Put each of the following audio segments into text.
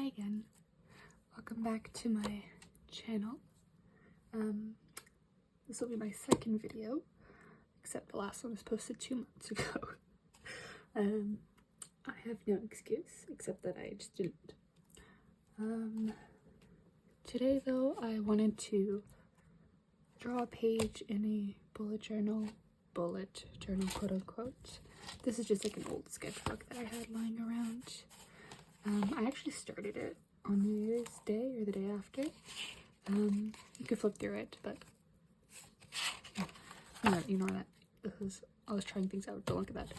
again. Welcome back to my channel. This will be my second video, except the last one was posted 2 months ago. I have no excuse, except that I just didn't. Today though, I wanted to draw a page in a bullet journal, quote unquote. This is just like an old sketchbook that I had lying around. I actually started it on New Year's Day or the day after. You could flip through it, but ignore that. I was trying things out. Don't look at that.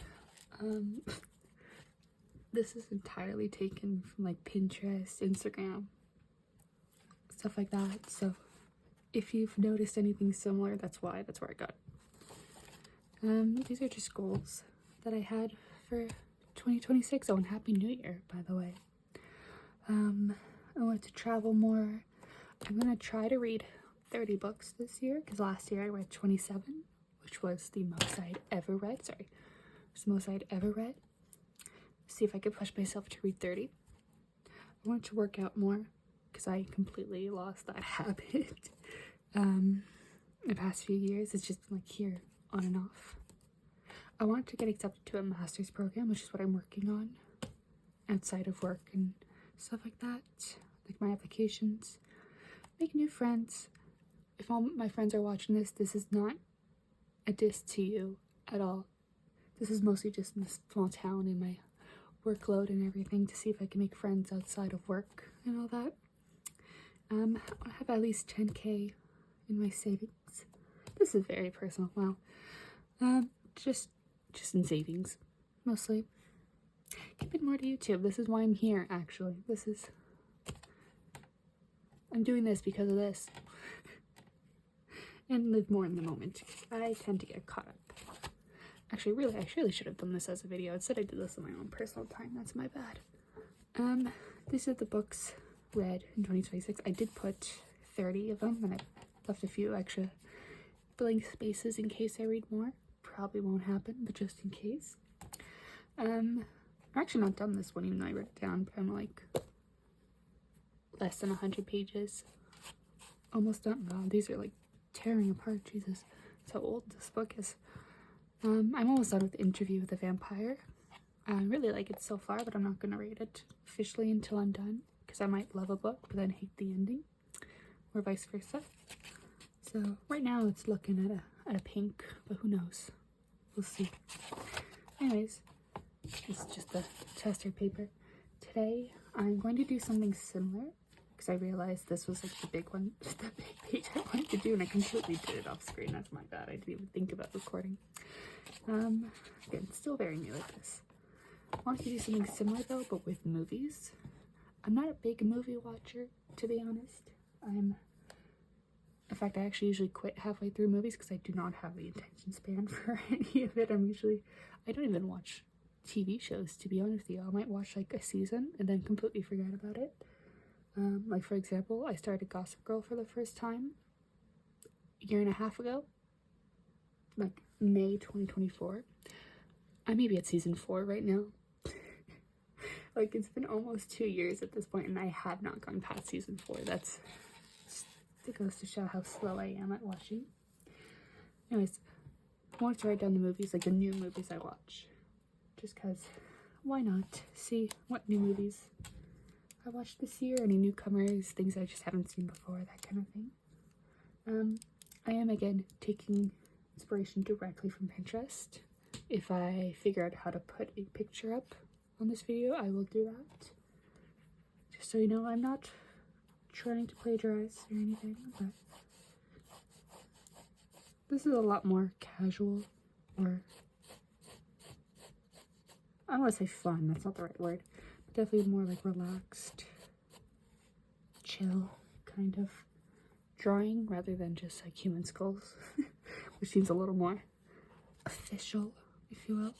This is entirely taken from like Pinterest, Instagram, stuff like that. So if you've noticed anything similar, that's where I got it. These are just goals that I had for 2026. Oh, and Happy New Year, by the way. I want to travel more. I'm gonna try to read 30 books this year, because last year I read 27, which was the most I'd ever read. See if I could push myself to read 30. I want to work out more, because I completely lost that habit. The past few years, it's just been like here, on and off. I want to get accepted to a master's program, which is what I'm working on outside of work and stuff like that, like my applications, make new friends. If all my friends are watching this is not a diss to you at all. This is mostly just in this small town and my workload and everything, to see if I can make friends outside of work and all that. I have at least 10K in my savings. This is very personal. Wow. Just in savings, mostly. Keeping more to YouTube. This is why I'm here, actually. I'm doing this because of this. And live more in the moment. I tend to get caught up. Actually, really, I surely should have done this as a video. Instead, I did this on my own personal time. That's my bad. These are the books read in 2026. I did put 30 of them, and I left a few extra blank spaces in case I read more. Probably won't happen, but just in case. I'm actually not done this one, even though I wrote it down, but I'm like less than 100 pages. Almost done. Wow, these are like tearing apart. Jesus, that's how old this book is. I'm almost done with the Interview with the Vampire. I really like it so far, but I'm not going to rate it officially until I'm done, because I might love a book but then hate the ending, or vice versa. So right now it's looking at a pink, but who knows? We'll see. Anyways, this is just the tester paper. Today I'm going to do something similar, because I realized this was like the big one, just the big page I wanted to do, and I completely did it off screen. That's my bad. I didn't even think about recording. Again, still very new at this. I wanted to do something similar though, but with movies. I'm not a big movie watcher, to be honest. In fact, I actually usually quit halfway through movies because I do not have the attention span for any of it. I don't even watch TV shows, to be honest with you. I might watch like a season and then completely forget about it. Like for example, I started Gossip Girl for the first time a year and a half ago, like May 2024. I may be at season 4 right now. Like, it's been almost 2 years at this point, and I have not gone past season 4. It goes to show how slow I am at watching. Anyways, I wanted to write down the movies, like the new movies I watch, just because, why not see what new movies I watched this year, any newcomers, things I just haven't seen before, that kind of thing. I am again taking inspiration directly from Pinterest. If I figure out how to put a picture up on this video, I will do that. Just so you know, I'm not trying to plagiarize or anything, but this is a lot more casual, or I don't want to say fun, that's not the right word, but definitely more like relaxed, chill kind of drawing, rather than just like human skulls, which seems a little more official, if you will.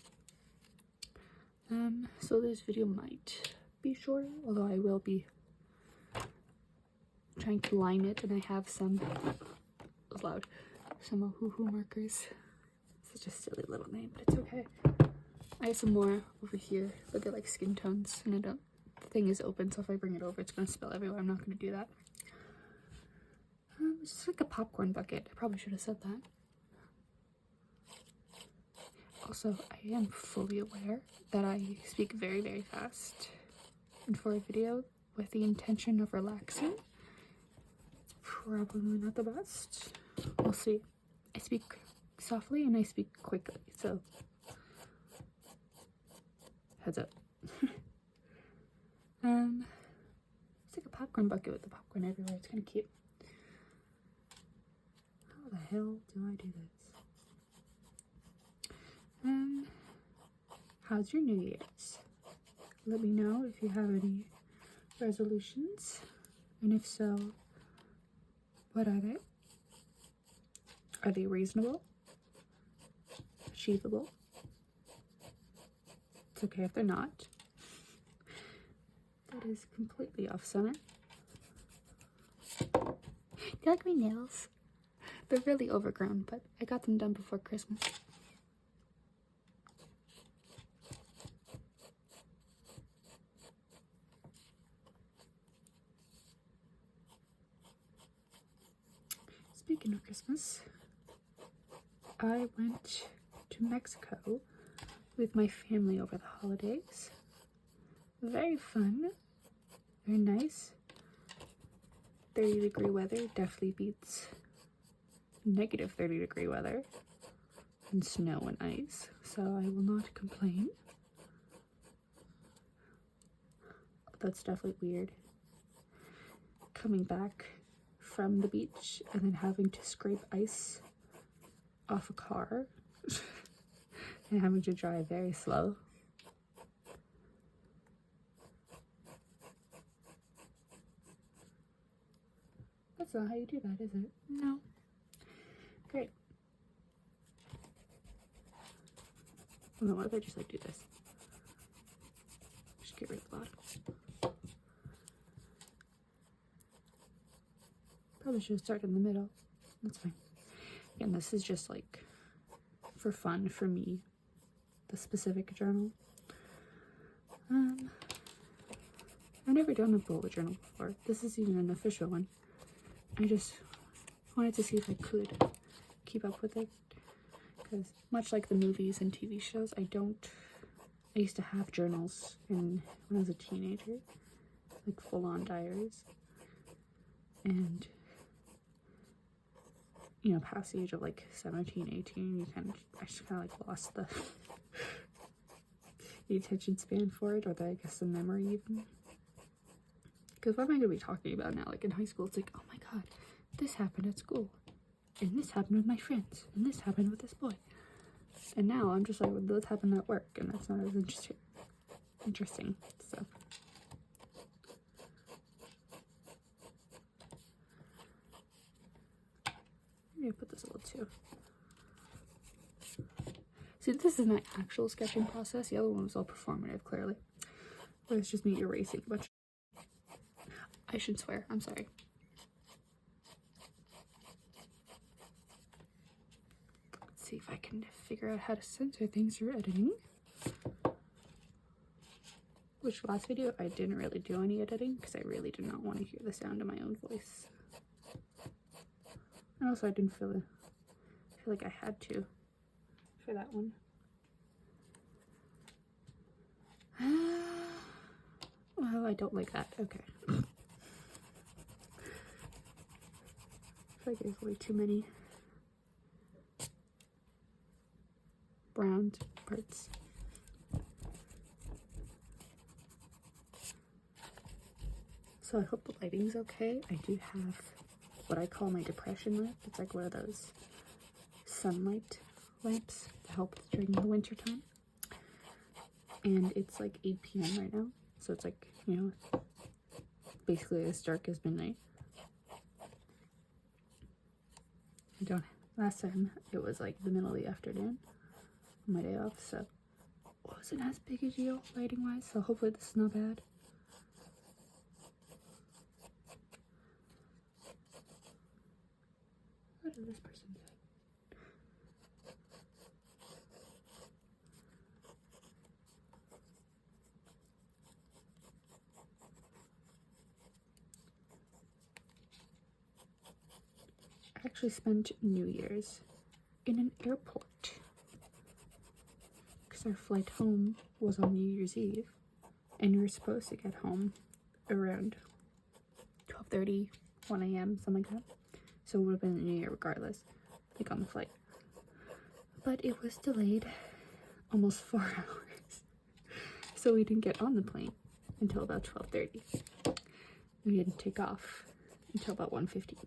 So this video might be short, although I will be trying to line it, and I have some Ohuhu markers. Such a silly little name, but it's okay. I have some more over here, but they're like skin tones, and I don't thing is open, so if I bring it over, it's gonna spill everywhere. I'm not gonna do that. It's just like a popcorn bucket. I probably should have said that. Also, I am fully aware that I speak very, very fast. And for a video with the intention of relaxing, it's probably not the best. We'll see. I speak softly and I speak quickly, so heads up. It's like a popcorn bucket with the popcorn everywhere. It's kind of cute. How the hell do I do this? How's your New Year's? Let me know if you have any resolutions, and if so, what are they? Are they reasonable? Achievable? It's okay if they're not. That is completely off center. Do you like my nails? They're really overgrown, but I got them done before Christmas. Speaking of Christmas, I went to Mexico with my family over the holidays. Very fun, very nice. 30-degree weather definitely beats negative 30-degree weather and snow and ice, so I will not complain. That's definitely weird. Coming back from the beach and then having to scrape ice off a car and having to drive very slow. That's not how you do that, is it? No. Great. Well, what if I just like do this? Just get rid of the bottom. Probably should have started in the middle. That's fine. Again, this is just like for fun for me. The specific journal. I've never done a bullet journal before. This is even an official one. I just wanted to see if I could keep up with it, because much like the movies and TV shows, I used to have journals when I was a teenager, like full-on diaries, and you know, past the age of like 17, 18, I just kind of like lost the attention span for it, or I guess the memory even. Because what am I going to be talking about now? Like in high school, it's like, oh my god, this happened at school. And this happened with my friends. And this happened with this boy. And now I'm just like, well, this happened at work. And that's not as interesting. So. Maybe put this a little too. See, this is my actual sketching process. The other one was all performative, clearly. But it's just me erasing a bunch. I should swear. I'm sorry. Let's see if I can figure out how to censor things through editing. Which last video I didn't really do any editing because I really did not want to hear the sound of my own voice. And also I didn't feel like I had to for that one. Well, I don't like that. Okay. I feel like there's way too many brown parts. So I hope the lighting's okay. I do have what I call my depression lamp. It's like one of those sunlight lamps to help during the winter time. And it's like 8 p.m. right now. So it's like, you know, basically as dark as midnight. Last time it was like the middle of the afternoon on my day off, so it wasn't as big a deal lighting wise, so hopefully this is not bad. What did this person say? I actually spent New Year's in an airport because our flight home was on New Year's Eve, and we were supposed to get home around 12:30, 1 a.m., something like that. So it would have been the New Year regardless, like on the flight. But it was delayed almost 4 hours. So we didn't get on the plane until about 12:30. We didn't take off until about 1:15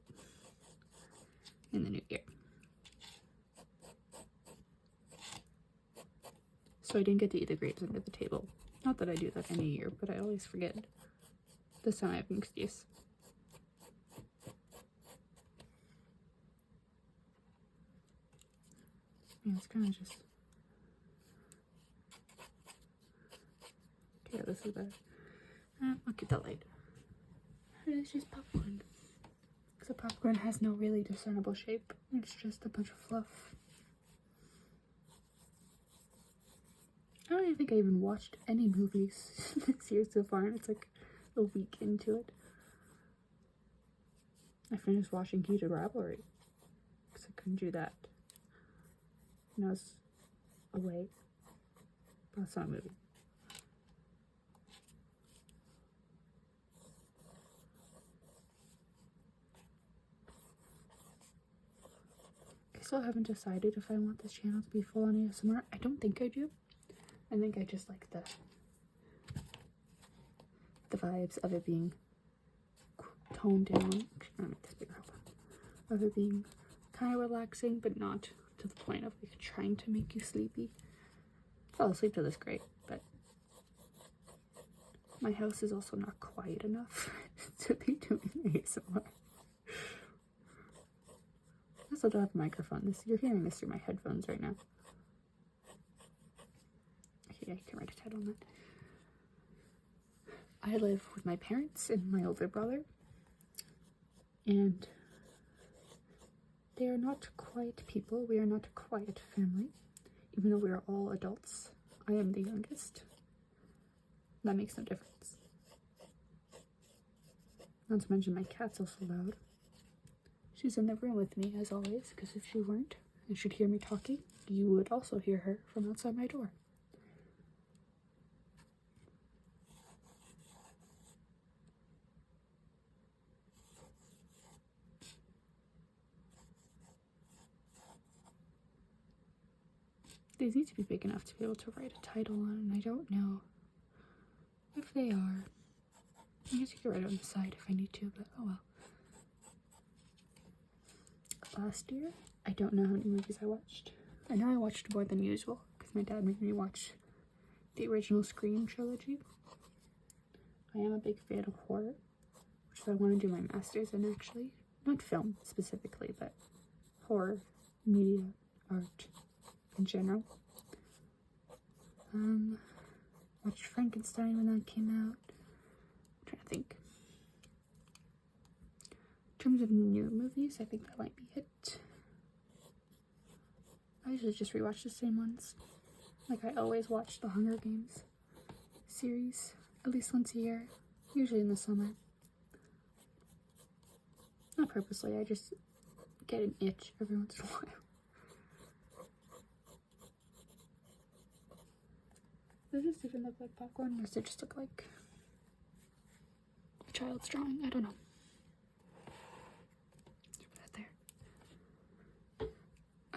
in the new year. So I didn't get to eat the grapes under the table. Not that I do that any year, but I always forget. This time I have an excuse. Yeah, it's kind of just... Okay, this is better. I'll keep that light. It's just popcorn. So popcorn has no really discernible shape. It's just a bunch of fluff. I don't even think I even watched any movies this year so far, and it's like a week into it. I finished watching Heated Rivalry because I couldn't do that when I was away. But that's not a movie. I still haven't decided if I want this channel to be full on ASMR. I don't think I do. I think I just like the vibes of it being toned down. I'm gonna make this bigger. Of it being kind of relaxing, but not to the point of like trying to make you sleepy. I fell asleep to this great, but my house is also not quiet enough to be doing ASMR. I also don't have a microphone. You're hearing this through my headphones right now. Okay, I can write a title on that. I live with my parents and my older brother, and they are not quiet people. We are not a quiet family, even though we are all adults. I am the youngest. That makes no difference. Not to mention my cat's also loud. She's in the room with me, as always, because if she weren't and should hear me talking, you would also hear her from outside my door. These need to be big enough to be able to write a title on, and I don't know if they are. I guess you could write it on the side if I need to, but oh well. Last year, I don't know how many movies I watched. I know I watched more than usual because my dad made me watch the original Scream trilogy. I am a big fan of horror, which I want to do my master's in actually. Not film specifically, but horror, media, art in general. Watched Frankenstein when that came out. I'm trying to think. In terms of new movies, I think that might be it. I usually just rewatch the same ones. Like I always watch the Hunger Games series at least once a year, usually in the summer. Not purposely, I just get an itch every once in a while. Does this even look like popcorn, or does it just look like a child's drawing? I don't know. Put that there.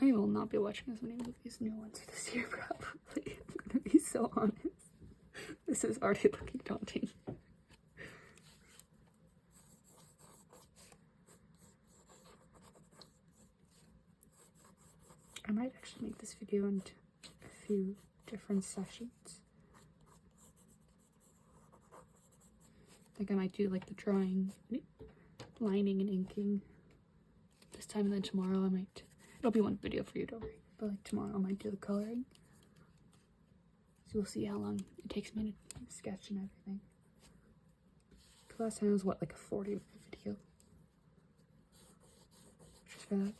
I will not be watching as many movies, new ones this year, probably. I'm gonna be so honest. This is already looking daunting. I might actually make this video into a few different sessions. Like I might do like the drawing, lining and inking this time, and then tomorrow it'll be one video for you, don't worry. But like tomorrow I might do the coloring. So we'll see how long it takes me to sketch and everything. Cause last time it was what, like a 40-minute video? Just for that.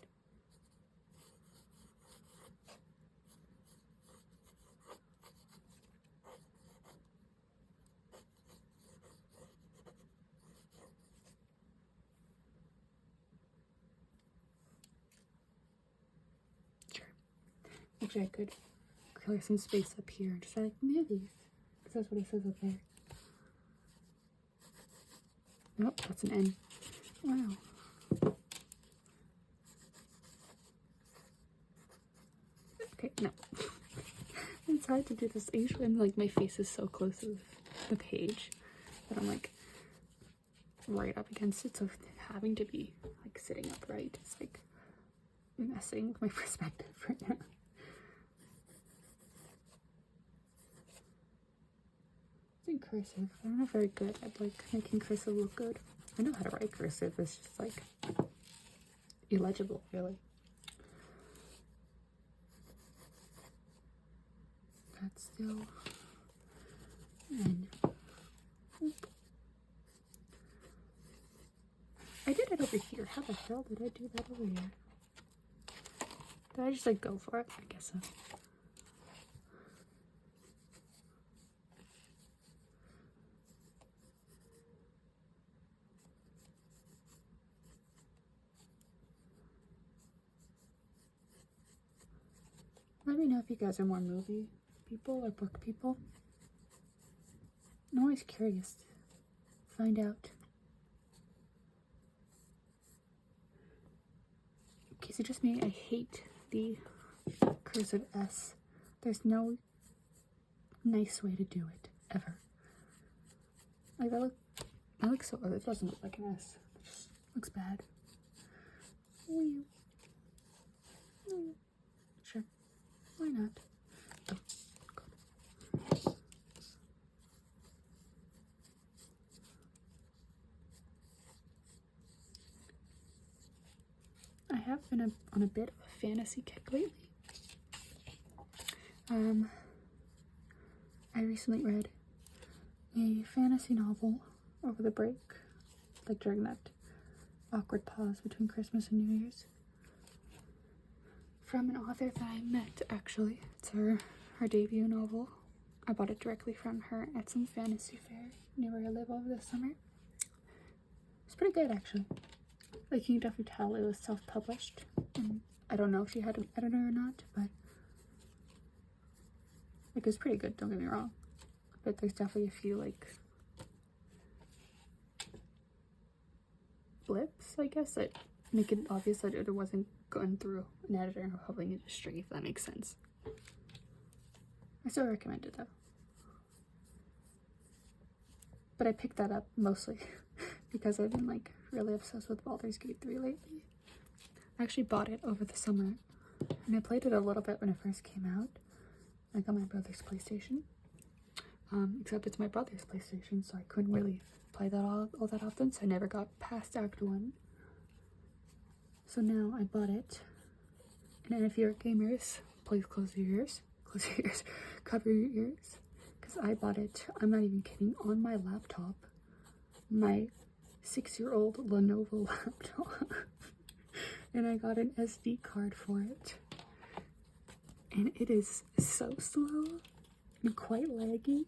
Actually, I could clear some space up here and just like movies, because that's what it says up there. Nope, that's an N. Wow. Okay, no. It's hard to do this. Usually, like, my face is so close to the page that I'm like right up against it. So having to be like sitting upright is like messing with my perspective right now. It's in cursive. I'm not very good at like making cursive look good. I know how to write cursive. It's just like illegible, really. That's still N. Oop. I did it over here. How the hell did I do that over here? Did I just like go for it? I guess so. Let me know if you guys are more movie people or book people. I'm always curious to find out. Okay, so just me, I hate the cursive S. There's no nice way to do it, ever. Like that looks so, it doesn't look like an S. It just looks bad. Sure, why not? Oh, God. I have been on a bit of a fantasy kick lately. I recently read a fantasy novel over the break, like during that awkward pause between Christmas and New Year's, from an author that I met, actually. It's her debut novel. I bought it directly from her at some fantasy fair near where I live over the summer. It's pretty good, actually. Like, you can definitely tell it was self-published, and I don't know if she had an editor or not, but like, it was pretty good, don't get me wrong. But there's definitely a few, like, blips, I guess, that make it obvious that it wasn't going through an editor and publishing industry, if that makes sense. I still recommend it, though. But I picked that up mostly because I've been, like, really obsessed with Baldur's Gate 3 lately. I actually bought it over the summer, and I played it a little bit when it first came out. I got my brother's PlayStation. Except it's my brother's PlayStation, so I couldn't really play that all that often, so I never got past Act 1. So now I bought it, and if you're gamers, please close your ears, cover your ears, because I bought it, I'm not even kidding, on my laptop, my 6-year-old Lenovo laptop, and I got an SD card for it, and it is so slow and quite laggy.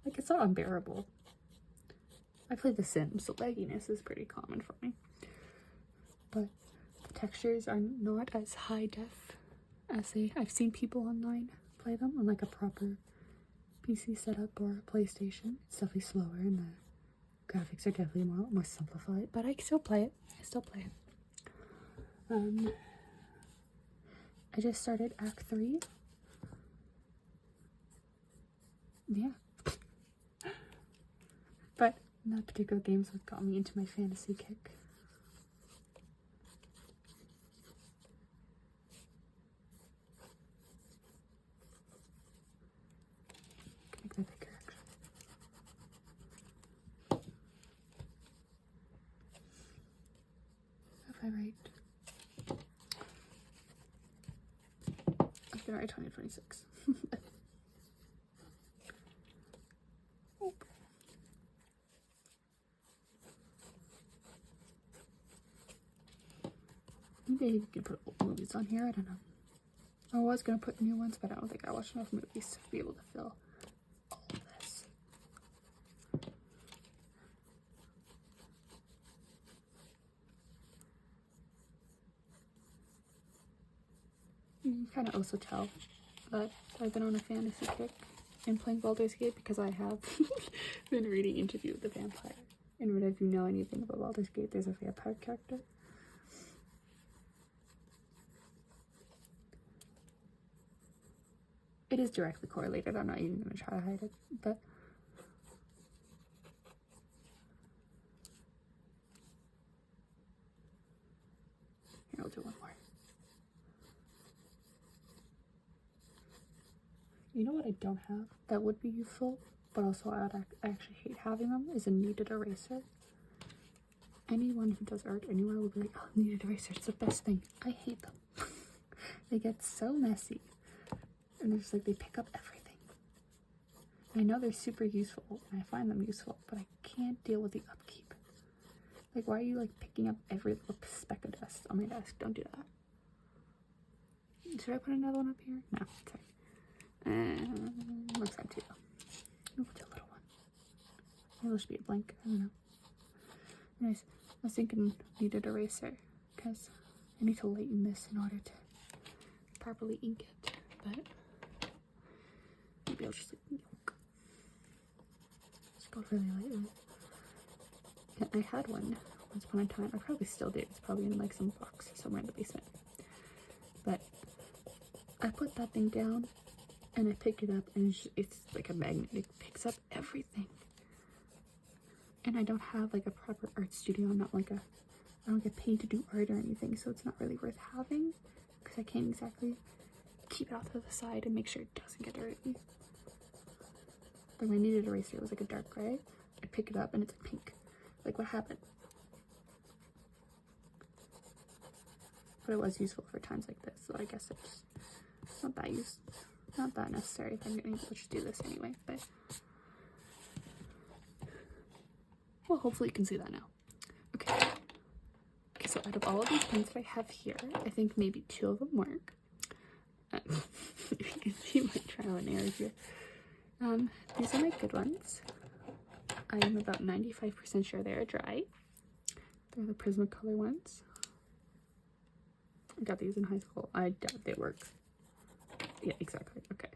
Like, it's not unbearable. I play The Sims, so lagginess is pretty common for me. But the textures are not as high def as I've seen people online play them on like a proper PC setup or a PlayStation. It's definitely slower and the graphics are definitely more simplified, but I still play it. I just started Act 3. Yeah. But that particular game's what got me into my fantasy kick. Make that bigger, actually. If I write, I'm gonna write 2026. Oh. Maybe you can put old movies on here, I don't know. I was gonna put new ones, but I don't think I watched enough movies to be able to fill all of this. You kind of also tell that I've been on a fantasy kick in playing Baldur's Gate because I have been reading Interview with the Vampire. And if you know anything about Baldur's Gate, there's a vampire character. It is directly correlated. I'm not even going to try to hide it, but here, I'll do one more. You know what I don't have that would be useful, but also I actually hate having them, is a kneaded eraser. Anyone who does art anywhere will be like, oh, kneaded eraser, it's the best thing. I hate them. They get so messy. And they're just like, they pick up everything. I know they're super useful, and I find them useful, but I can't deal with the upkeep. Like, why are you, like, picking up every little speck of dust on my desk? Don't do that. Should I put another one up here? No, sorry. Looks empty, though. I'll put a little one. Maybe it should be a blank. I don't know. Anyways, I was thinking kneaded eraser, because I need to lighten this in order to properly ink it, but maybe I'll just like spelled really lightly. And I had one once upon a time. I probably still do. It's probably in like some box somewhere in the basement. But I put that thing down and I picked it up, and it's like a magnet. It picks up everything. And I don't have like a proper art studio. I don't get paid to do art or anything, so it's not really worth having because I can't exactly keep it off to the side and make sure it doesn't get dirty. Like my kneaded eraser was like a dark gray. I pick it up and it's like pink. Like, what happened? But it was useful for times like this, so I guess it's not that necessary if I'm gonna just do this anyway. But well, hopefully you can see that now. Okay, so out of all of these pens that I have here, I think maybe 2 of them work. You can see my trial and error here. These are my good ones. I am about 95% sure they are dry. They're the Prismacolor ones. I got these in high school. I doubt they work. Yeah, exactly. Okay.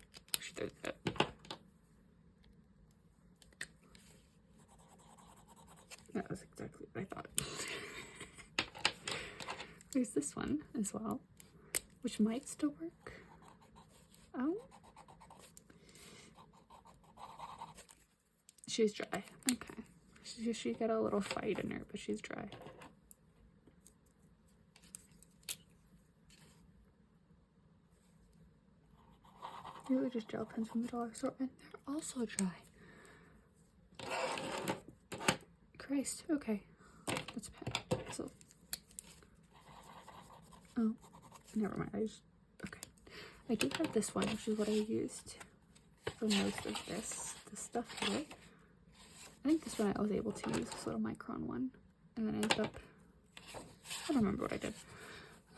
That was exactly what I thought. There's this one as well, which might still work. Oh. She's dry. Okay. She got a little fight in her, but she's dry. These are just gel pens from the dollar store, and they're also dry. Christ. Okay. That's bad. So. Oh. Never mind. Okay. I do have this one, which is what I used for most of this stuff here. I think this one I was able to use, this little micron one, and then I ended up, I don't remember what I did.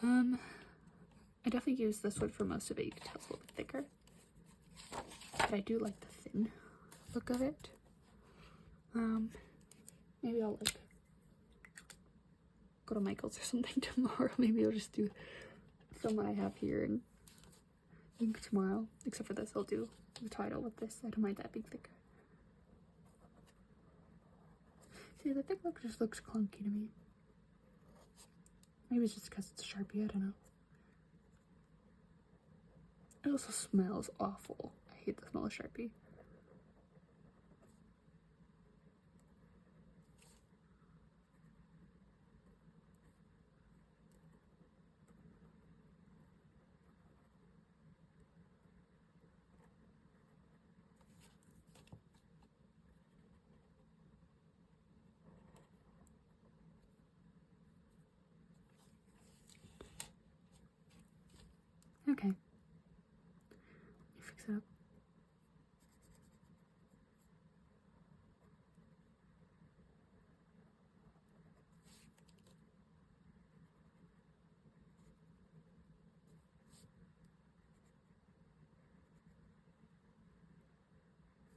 I definitely used this one for most of it. You can tell it's a little bit thicker, but I do like the thin look of it. Maybe I'll like go to Michael's or something tomorrow. Maybe I'll just do some what I have here and ink tomorrow, except for this. I'll do the title with this. I don't mind that being thicker. See, the thick look just looks clunky to me. Maybe it's just because it's a Sharpie, I don't know. It also smells awful. I hate the smell of Sharpie. Okay. Fix it up.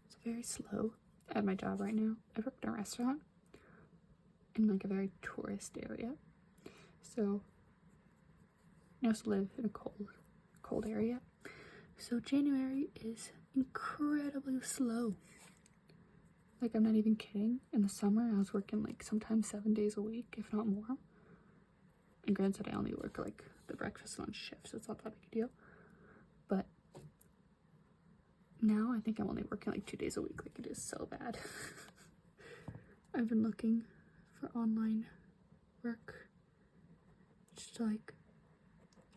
It's very slow at my job right now. I work in a restaurant in like a very tourist area. So I also live in a cold cold area. So January is incredibly slow. Like, I'm not even kidding. In the summer, I was working like sometimes 7 days a week, if not more. And granted, I only work like the breakfast and lunch shift, so it's not that big a deal. But now I think I'm only working like 2 days a week. Like, it is so bad. I've been looking for online work just to, like,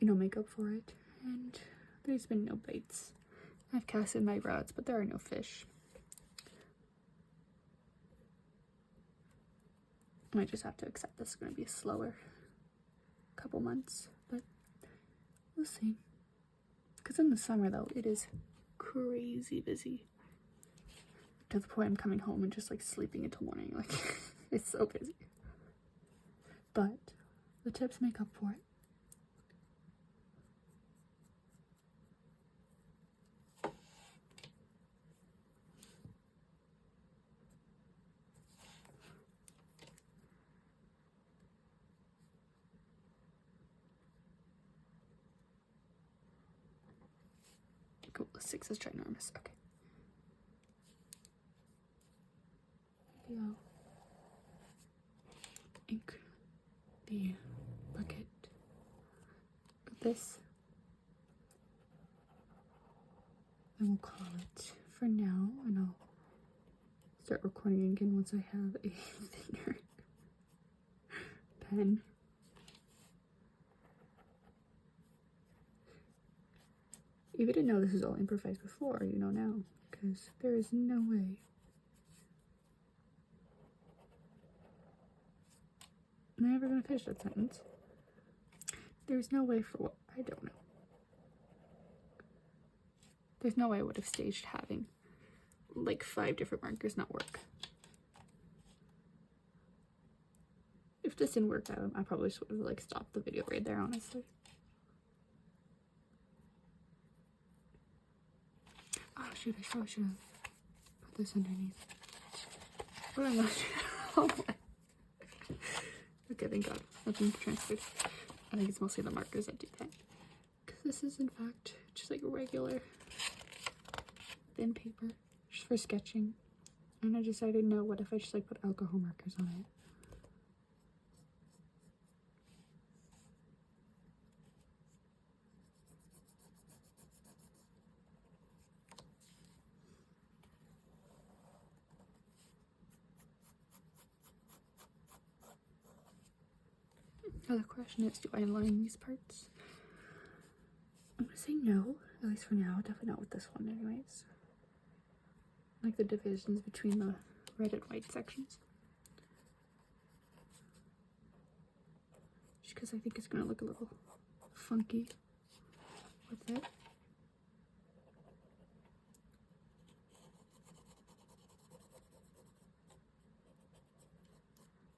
you know, make up for it. And there's been no bites. I've casted my rods, but there are no fish. I might just have to accept this is going to be a slower couple months, but we'll see. Because in the summer, though, it is crazy busy. To the point I'm coming home and just, like, sleeping until morning. Like, it's so busy. But the tips make up for it. Cool, the 6 is ginormous. Okay. Yeah. Ink the bucket with this. And we'll call it for now, and I'll start recording again once I have a thinner pen. If you didn't know this is all improvised before, you know now, because there is no way am I ever gonna finish that sentence. There's no way for what? I don't know. There's no way I would have staged having like 5 different markers not work. If this didn't work out, I probably just would have like stopped the video right there, honestly. Oh shoot, I probably should have put this underneath. But I'm not sure. Okay, thank God. Nothing transferred. I think it's mostly the markers that do that. Because this is in fact just like regular thin paper, just for sketching. And I decided, no, what if I just like put alcohol markers on it? Now the question is, do I line these parts? I'm gonna say no, at least for now. Definitely not with this one anyways. Like the divisions between the red and white sections. Just because I think it's gonna look a little funky with it.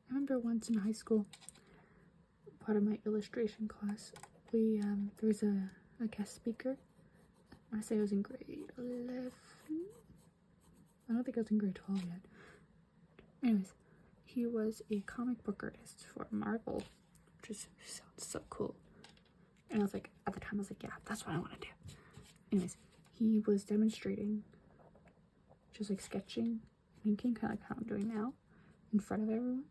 I remember once in high school, part of my illustration class, we there was a guest speaker. I say I was in grade 11. I don't think I was in grade 12 yet. Anyways, he was a comic book artist for Marvel, which is, sounds so cool. And I was like, at the time I was like, yeah, that's what I want to do. Anyways, he was demonstrating just like sketching, inking, kind of like how I'm doing now, in front of everyone.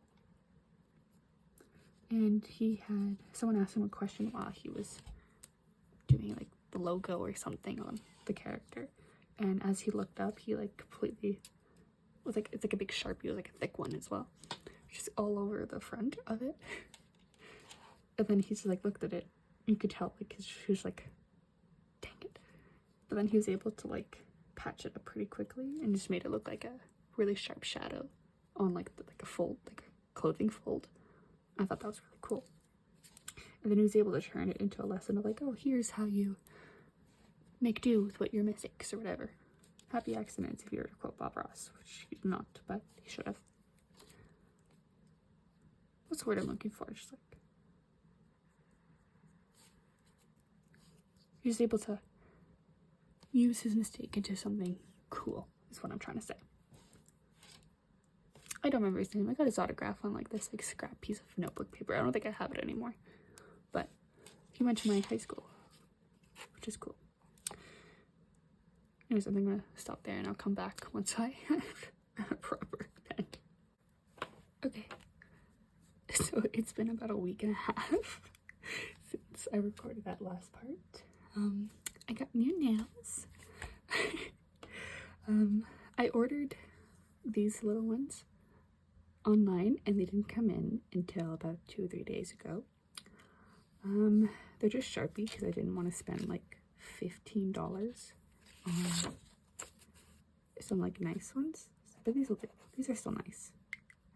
And he had, someone asked him a question while he was doing like the logo or something on the character. And as he looked up, he like completely was like, it's like a big Sharpie, it was like a thick one as well, just all over the front of it. And then he just like looked at it, you could tell like he was like, dang it. But then he was able to like patch it up pretty quickly and just made it look like a really sharp shadow on like a fold, like a clothing fold. I thought that was really cool. And then he was able to turn it into a lesson of like, oh, here's how you make do with what your mistakes or whatever. Happy accidents, if you were to quote Bob Ross, which he did not, but he should have. What's the word I'm looking for? Just like, he was able to use his mistake into something cool, is what I'm trying to say. I don't remember his name. I got his autograph on like this like scrap piece of notebook paper. I don't think I have it anymore. But he went to my high school, which which is cool. Anyways, I'm gonna stop there and I'll come back once I have a proper pen. Okay, so it's been about a week and a half since I recorded that last part. I got new nails. I ordered these little ones online and they didn't come in until about 2 or 3 days ago. They're just Sharpie because I didn't want to spend like $15 on some like nice ones, but these are still nice.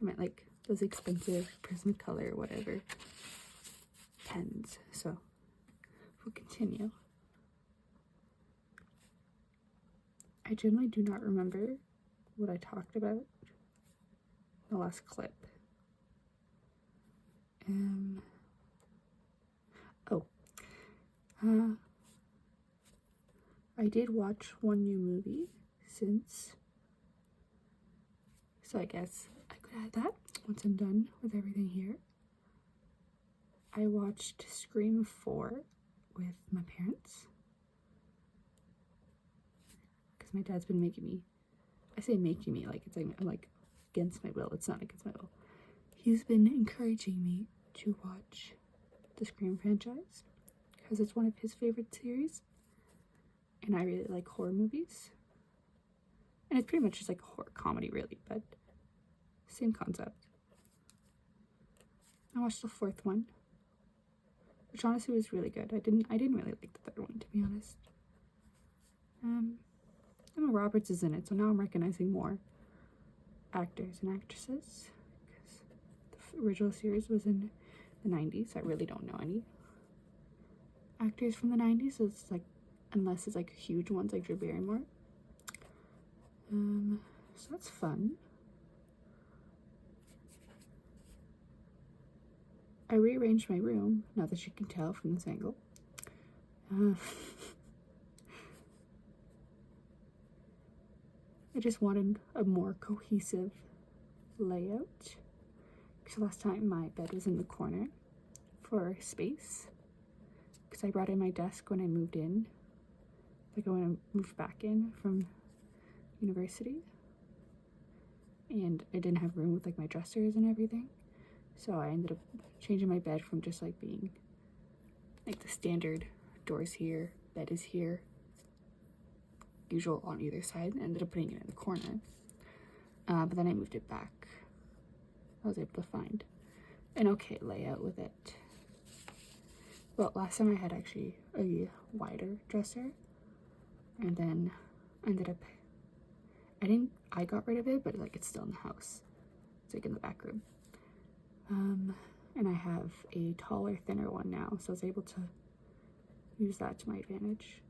I meant like those expensive Prismacolor whatever pens. So we'll continue. I generally do not remember what I talked about in the last clip. I did watch one new movie since, so I guess I could add that once I'm done with everything here. I watched Scream 4 with my parents because my dad's been making me, I say making me like it's like I'm like against my will. It's not against my will. He's been encouraging me to watch the Scream franchise because it's one of his favorite series, and I really like horror movies, and it's pretty much just like a horror comedy really, but same concept. I watched the 4th one, which honestly was really good. I didn't really like the 3rd one, to be honest. Emma Roberts is in it, so now I'm recognizing more actors and actresses because the original series was in the 90s. I really don't know any actors from the 90s, so it's like, unless it's like huge ones like Drew Barrymore. So that's fun. I rearranged my room, not that you can tell from this angle. I just wanted a more cohesive layout because last time my bed was in the corner for space because I brought in my desk when I moved in, like when I moved back in from university, and I didn't have room with like my dressers and everything, so I ended up changing my bed from just like being like the standard doors here, bed is here, usual on either side, and ended up putting it in the corner. But then I moved it back. I was able to find an okay layout with it. Well, last time I had actually a wider dresser, and then ended up, I got rid of it, but like it's still in the house. It's like in the back room. And I have a taller, thinner one now, so I was able to use that to my advantage.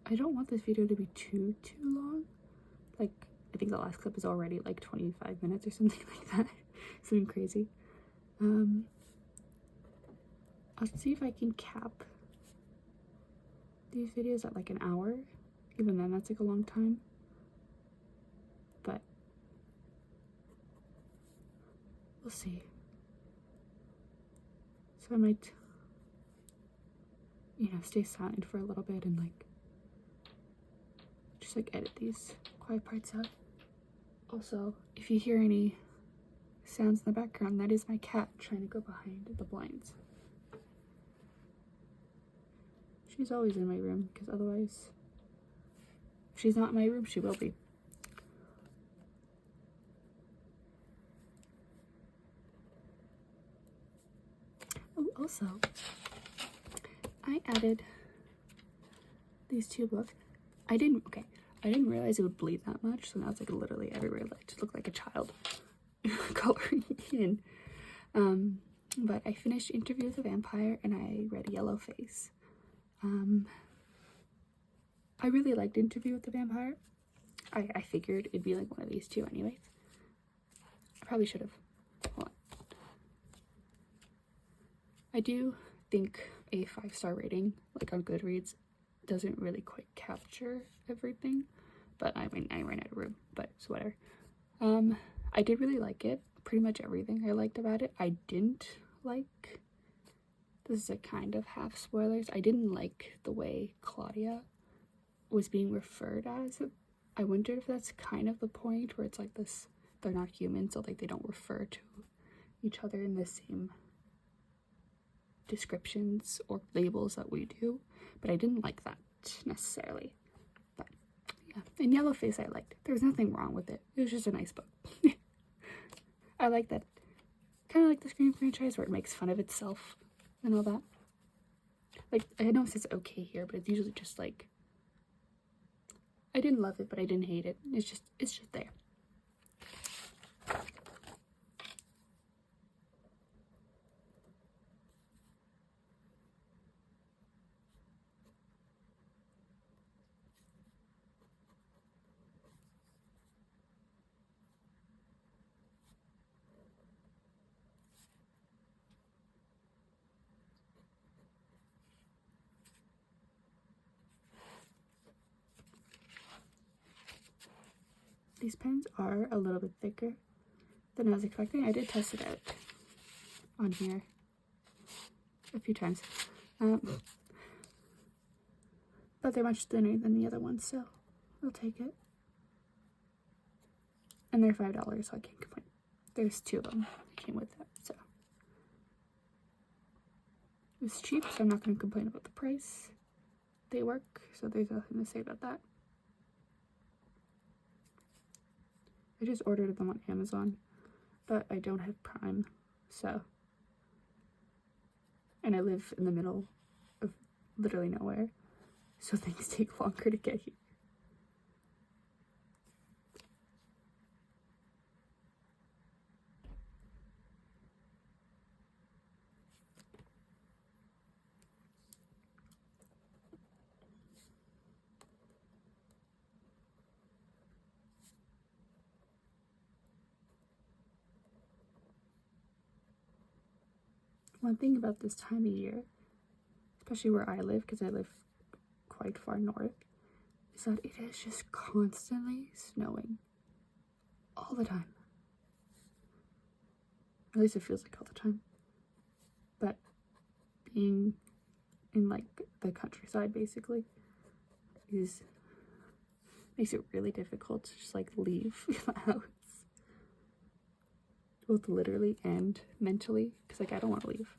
I don't want this video to be too long. Like, I think the last clip is already like 25 minutes or something like that. Something crazy. I'll see if I can cap these videos at like an hour. Even then, that's like a long time. But we'll see. So I might, stay silent for a little bit and like just like edit these quiet parts out. Also, if you hear any sounds in the background, that is my cat trying to go behind the blinds. She's always in my room because otherwise, if she's not in my room, she will be. Oh, also, I added these 2 books. I didn't realize it would bleed that much, so now it's like literally everywhere. Like, to look like a child coloring in. But I finished Interview with a Vampire and I read Yellowface. I really liked Interview with the Vampire. I figured it'd be like one of these 2 anyways. I probably should have. Hold on. I do think a 5-star rating, like on Goodreads, doesn't really quite capture everything. But I mean, I ran out of room, but it's whatever. I did really like it. Pretty much everything I liked about it. I didn't like, this is a kind of half spoilers, I didn't like the way Claudia was being referred as. I wonder if that's kind of the point where it's like this, they're not human, so like they don't refer to each other in the same descriptions or labels that we do. But I didn't like that necessarily. But yeah, in Yellowface I liked it. There was nothing wrong with it. It was just a nice book. I like that, kind of like the Scream franchise where it makes fun of itself and all that. Like, I know it says okay here, but it's usually just like, I didn't love it, but I didn't hate it. It's just there. These pens are a little bit thicker than I was expecting. I did test it out on here a few times. But they're much thinner than the other ones, so I'll take it. And they're $5, so I can't complain. There's 2 of them that came with it, so. It was cheap, so I'm not going to complain about the price. They work, so there's nothing to say about that. I just ordered them on Amazon, but I don't have Prime, so. And I live in the middle of literally nowhere, so things take longer to get here. One thing about this time of year, especially where I live, because I live quite far north, is that it is just constantly snowing all the time. At least it feels like all the time. But being in like the countryside basically makes it really difficult to just like leave the house, both literally and mentally, because like I don't want to leave.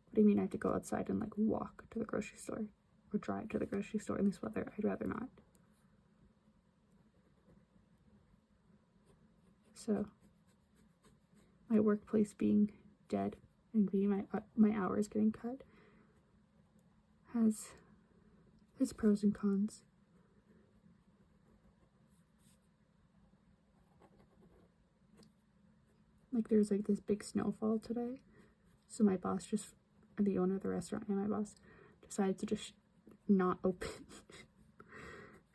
What do you mean I have to go outside and like walk to the grocery store or drive to the grocery store in this weather? I'd rather not. So my workplace being dead and being my hours getting cut has its pros and cons. Like there's like this big snowfall today, so my boss the owner of the restaurant and my boss decided to just not open.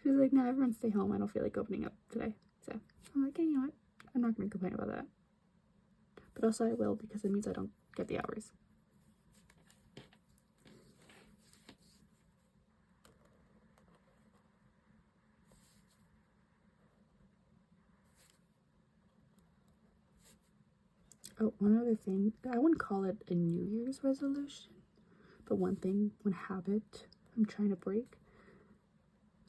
She's like, no, everyone stay home, I don't feel like opening up today. So I'm like, hey, you know what, I'm not gonna complain about that, but also I will, because it means I don't get the hours. Oh, one other thing, I wouldn't call it a New Year's resolution, but one habit I'm trying to break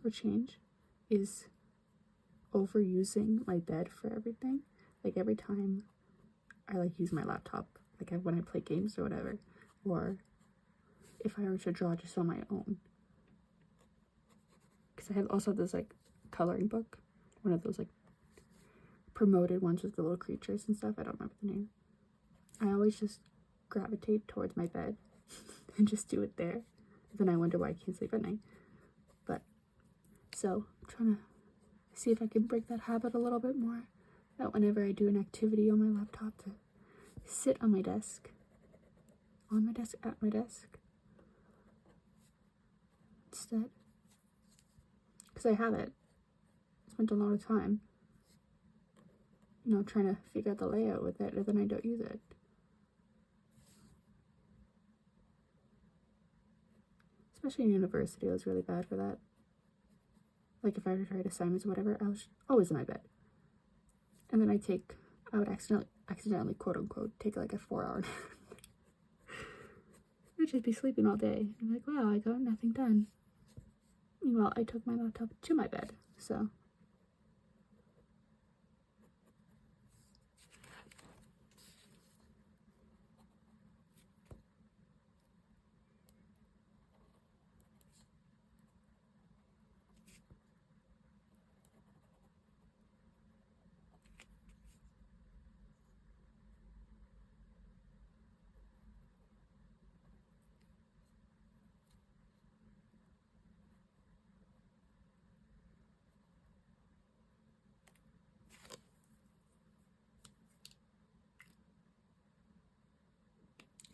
or change is overusing my bed for everything. Like every time I like use my laptop, like when I play games or whatever, or if I were to draw just on my own. Because I also have this like coloring book, one of those like promoted ones with the little creatures and stuff. I don't remember the name. I always just gravitate towards my bed and just do it there. And then I wonder why I can't sleep at night. But so I'm trying to see if I can break that habit a little bit more. That whenever I do an activity on my laptop, to sit on my desk, at my desk instead. Because I have it. Spent a lot of time, trying to figure out the layout with it, and then I don't use it. especially in university, I was really bad for that. Like if I were to write assignments or whatever, I was always in my bed. And then I would accidentally quote unquote take like a 4-hour nap. I'd just be sleeping all day. I'm like, wow, I got nothing done. Meanwhile, I took my laptop to my bed, so.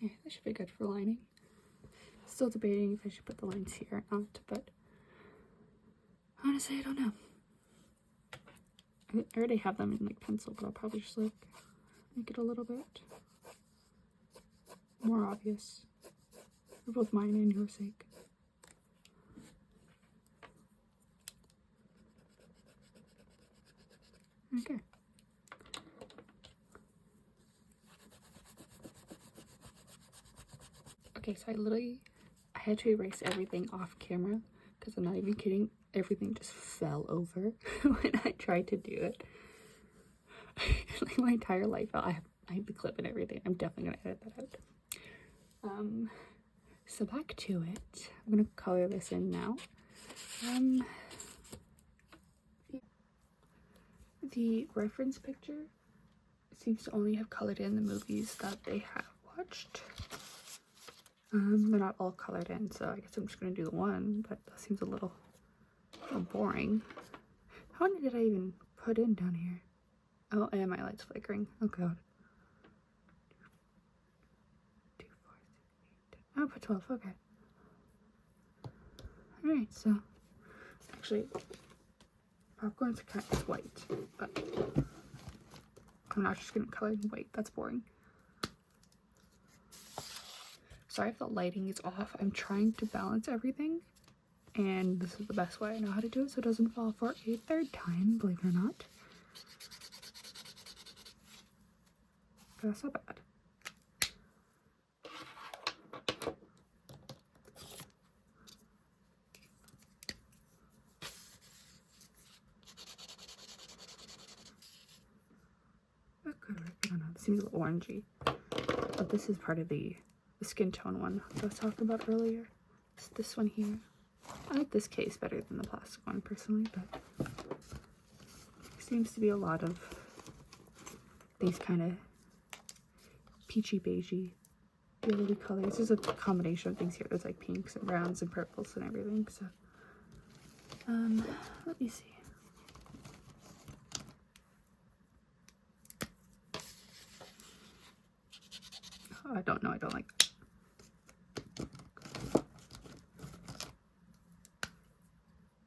Yeah, that should be good for lining. Still debating if I should put the lines here or not, but honestly, I don't know. I already have them in like pencil, but I'll probably just like make it a little bit more obvious for both mine and your sake. Okay. Okay, so I had to erase everything off camera because I'm not even kidding. Everything just fell over when I tried to do it. Like my entire life, I have the clip and everything. I'm definitely gonna edit that out. So back to it. I'm gonna color this in now. The reference picture seems to only have colored in the movies that they have watched. They're not all colored in, so I guess I'm just gonna do the one, but that seems a little boring. How many did I even put in down here? Oh, and my light's flickering. Oh god. 2, 4, 6, 8, 10. Oh, I put 12. Okay. Alright, so actually, popcorn's kind of white, but I'm not just gonna color in white. That's boring. Sorry if the lighting is off. I'm trying to balance everything, and this is the best way I know how to do it so it doesn't fall for a third time, believe it or not. But that's not bad. Okay, I don't know. This seems a little orangey, but this is part of the skin tone one that I was talking about earlier. It's this one here. I like this case better than the plastic one personally, but there seems to be a lot of these kind of peachy beigey yellowy colors. There's a combination of things here. There's like pinks and browns and purples and everything. So let me see. Oh, I don't know. I don't like that.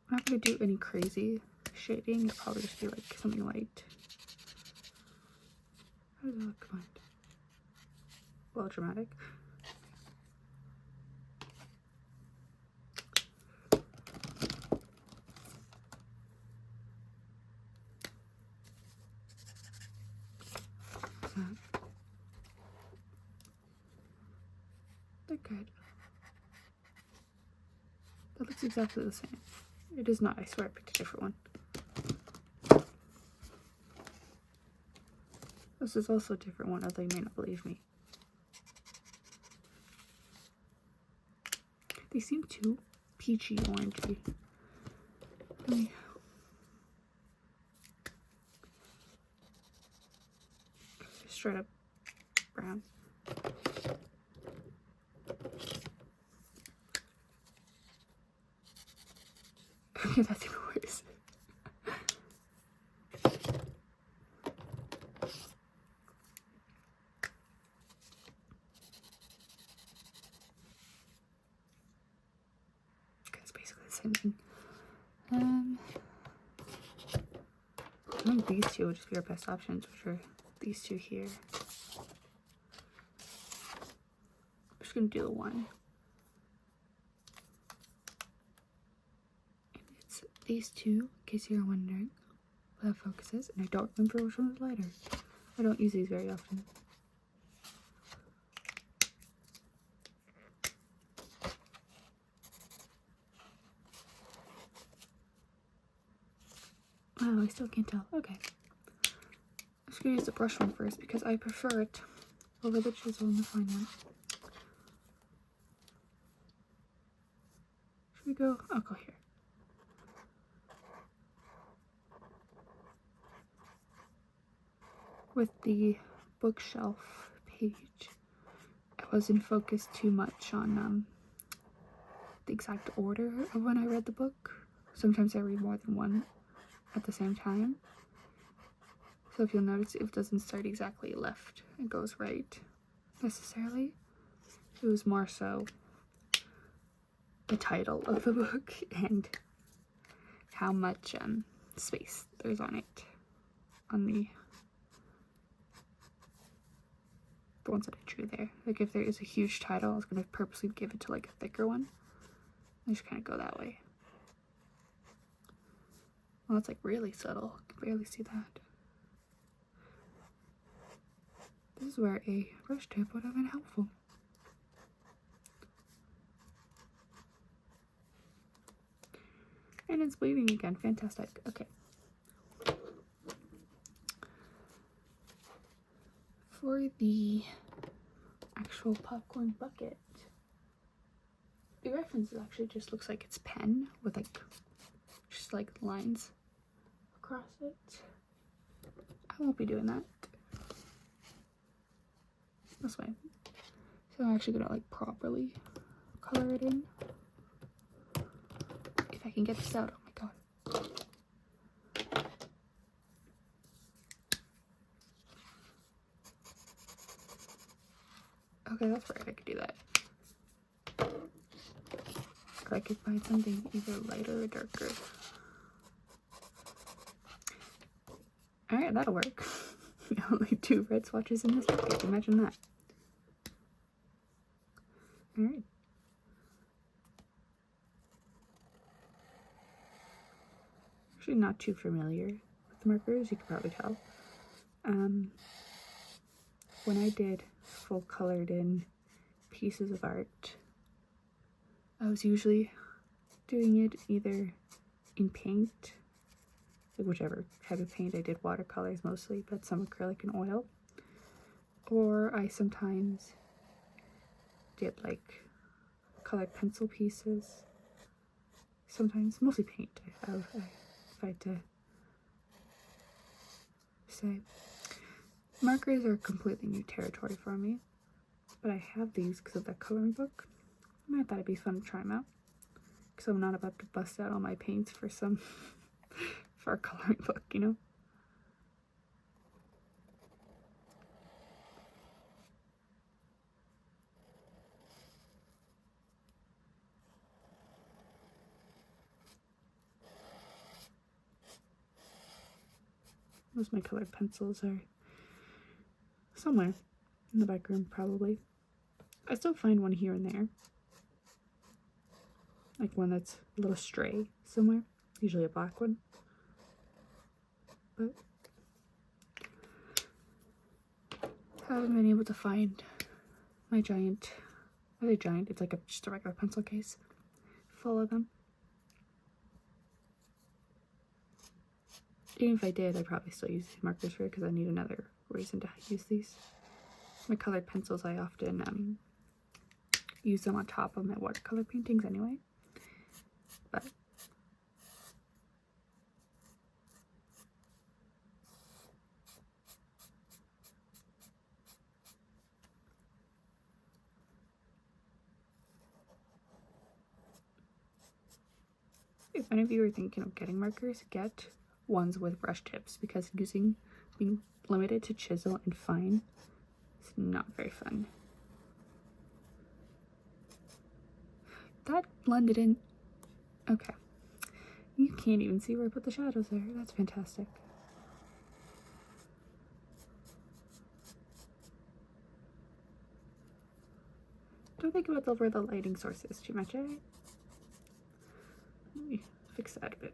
I'm not going to do any crazy shading. It'll probably just be like something light. How does that look? Come on. Well, dramatic. They're good. That looks exactly the same. It is not. I swear I picked a different one. This is also a different one, although you may not believe me. They seem too peachy orangey. Straight up brown. Okay, that's even worse. It's basically the same thing. I think these two would just be our best options, which are these two here. I'm just gonna do the one. these two, in case you're wondering, that focuses, and I don't remember which one is lighter. I don't use these very often. Oh, I still can't tell. Okay. I'm just gonna use the brush one first because I prefer it over the chisel and the fine one. Should we go? I'll go here. With the bookshelf page, I wasn't focused too much on the exact order of when I read the book. Sometimes I read more than one at the same time. So if you'll notice, it doesn't start exactly left. It goes right necessarily. It was more so the title of the book and how much space there's on it, on the ones that I drew there. Like if there is a huge title, I was going to purposely give it to like a thicker one. I just kind of go that way. Well, it's like really subtle. I can barely see that. This is where a brush tip would have been helpful. And it's bleeding again. Fantastic. Okay. For the actual popcorn bucket, the reference actually just looks like it's pen with like just like lines across it. I won't be doing that this way. So I'm actually gonna like properly color it in. If I can get this out, oh my god. Okay, that's right, I could do that. Or I could find something either lighter or darker. Alright, that'll work. Only 2 red swatches in this bucket, imagine that. Alright. Actually not too familiar with markers, you could probably tell. When I did full colored in pieces of art, I was usually doing it either in paint, like whichever type of paint. I did watercolors mostly, but some acrylic and oil. Or I sometimes did like colored pencil pieces. Sometimes, mostly paint, if I had to say. Markers are completely new territory for me, but I have these because of that coloring book, and I thought it'd be fun to try them out, because I'm not about to bust out all my paints for for a coloring book, you know? Most of my colored pencils are somewhere in the back room, probably. I still find one here and there. Like one that's a little stray somewhere. Usually a black one. But I haven't been able to find my giant, I say giant, it's like just a regular pencil case full of them. Even if I did, I'd probably still use these markers for it because I need another reason to use these. My colored pencils, I often use them on top of my watercolor paintings anyway. But if any of you are thinking of getting markers, get ones with brush tips, because being limited to chisel and fine is not very fun. That blended in. Okay. You can't even see where I put the shadows there. That's fantastic. Don't think about where the lighting source is too much, eh? Let me fix that a bit.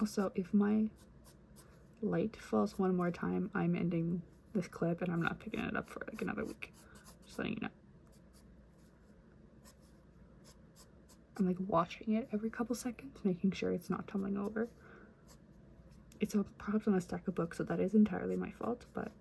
Also, if my light falls one more time, I'm ending this clip and I'm not picking it up for like another week. Just letting you know. I'm like watching it every couple seconds, making sure it's not tumbling over. It's a props on a stack of books, so that is entirely my fault, but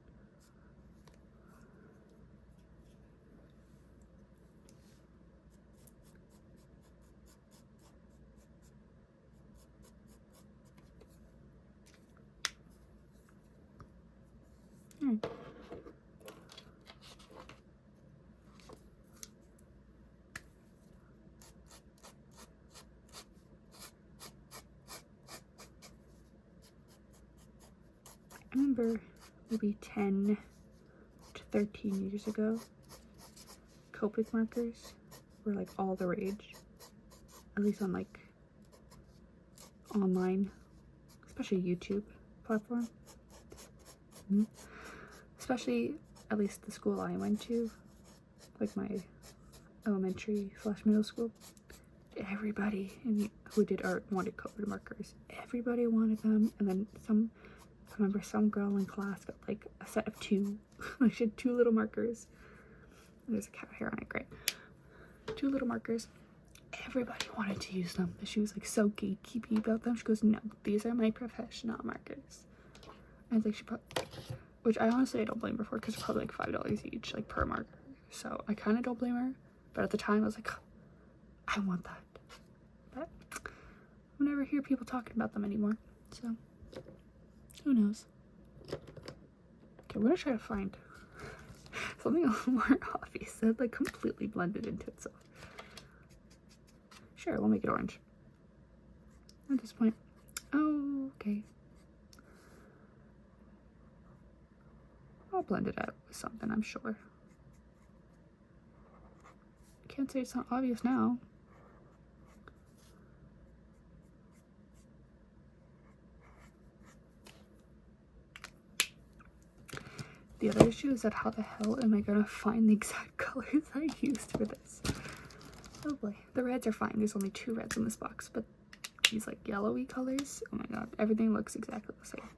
I remember maybe 10 to 13 years ago, Copic markers were like all the rage, at least on like online, especially YouTube platform. Especially at least the school I went to, like my elementary / middle school. Everybody who did art wanted Copic markers. Everybody wanted them, and then I remember some girl in class got like a set of 2. Like she had 2 little markers. There's a cat hair on it, great. 2 little markers. Everybody wanted to use them. She was like so gatekeepy about them. She goes, no, these are my professional markers. And I think which I honestly don't blame her for, because they're probably like $5 each, like per marker. So I kind of don't blame her. But at the time I was like, I want that. But I never hear people talking about them anymore. So who knows? Okay, we're gonna try to find something a little more obvious that like completely blended into itself. Sure, we'll make it orange at this point. Oh, okay. I'll blend it out with something, I'm sure. Can't say it's not obvious now. The other issue is that how the hell am I gonna find the exact colors I used for this? Oh boy, the reds are fine. There's only 2 reds in this box, but these like yellowy colors, oh my god, everything looks exactly the same.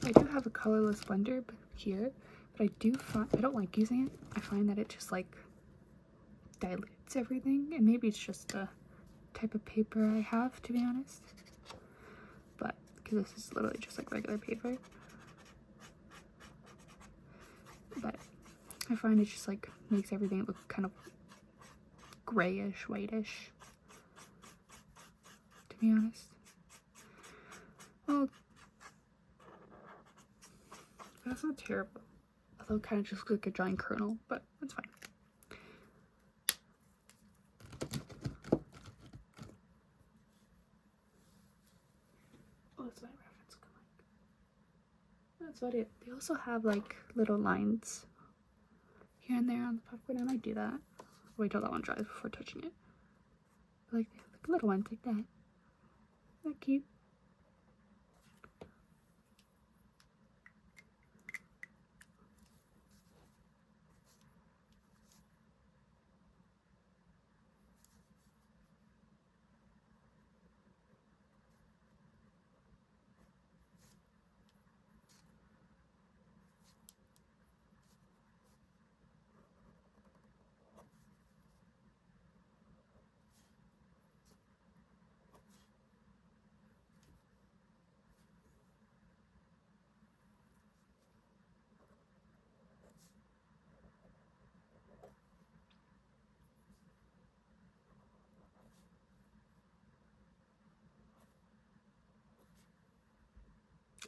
I do have a colorless blender here, but I don't like using it. I find that it just like dilutes everything, and maybe it's just the type of paper I have, to be honest. But because this is literally just like regular paper, but I find it just like makes everything look kind of grayish, whitish, to be honest. Well, that's not terrible. Although it kind of just looks like a giant kernel, but that's fine. Oh, that's my reference comic. That's about it. They also have like little lines here and there on the popcorn. I might do that. Wait till that one dries before touching it. But like little ones like that. Isn't that cute?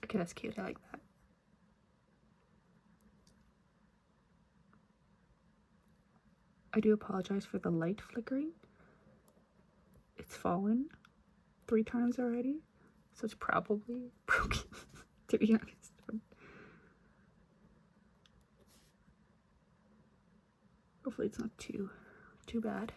Okay, that's cute. I like that. I do apologize for the light flickering. It's fallen 3 times already, so it's probably broken, to be honest. Hopefully it's not too bad.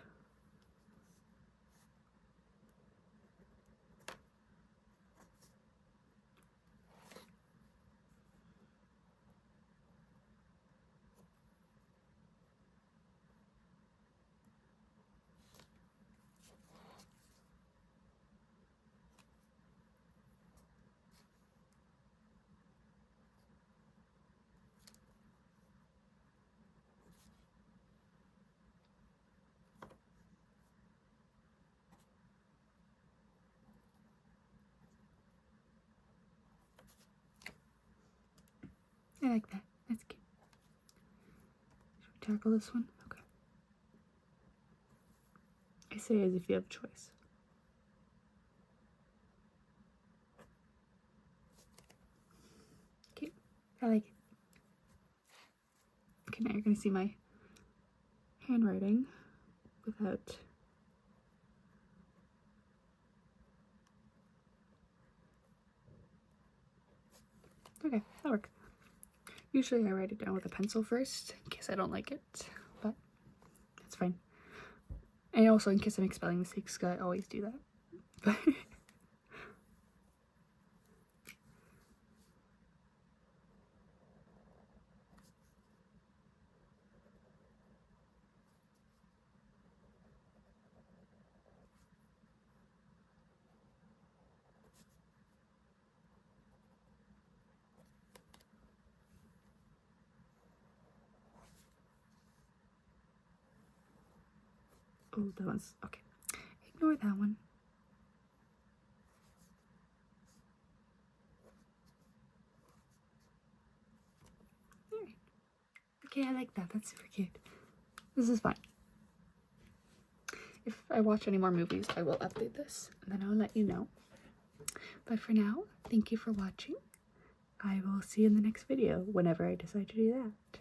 I like that. That's cute. Should we tackle this one? Okay. I say as if you have a choice. Okay, I like it. Okay, now you're gonna see my handwriting without. Okay, that works. Usually I write it down with a pencil first, in case I don't like it, but it's fine. And also in case I make spelling mistakes, because I always do that. But oh, that one's okay. Ignore that one. Alright. Okay, I like that. That's super cute. This is fine. If I watch any more movies, I will update this, and then I'll let you know. But for now, thank you for watching. I will see you in the next video, whenever I decide to do that.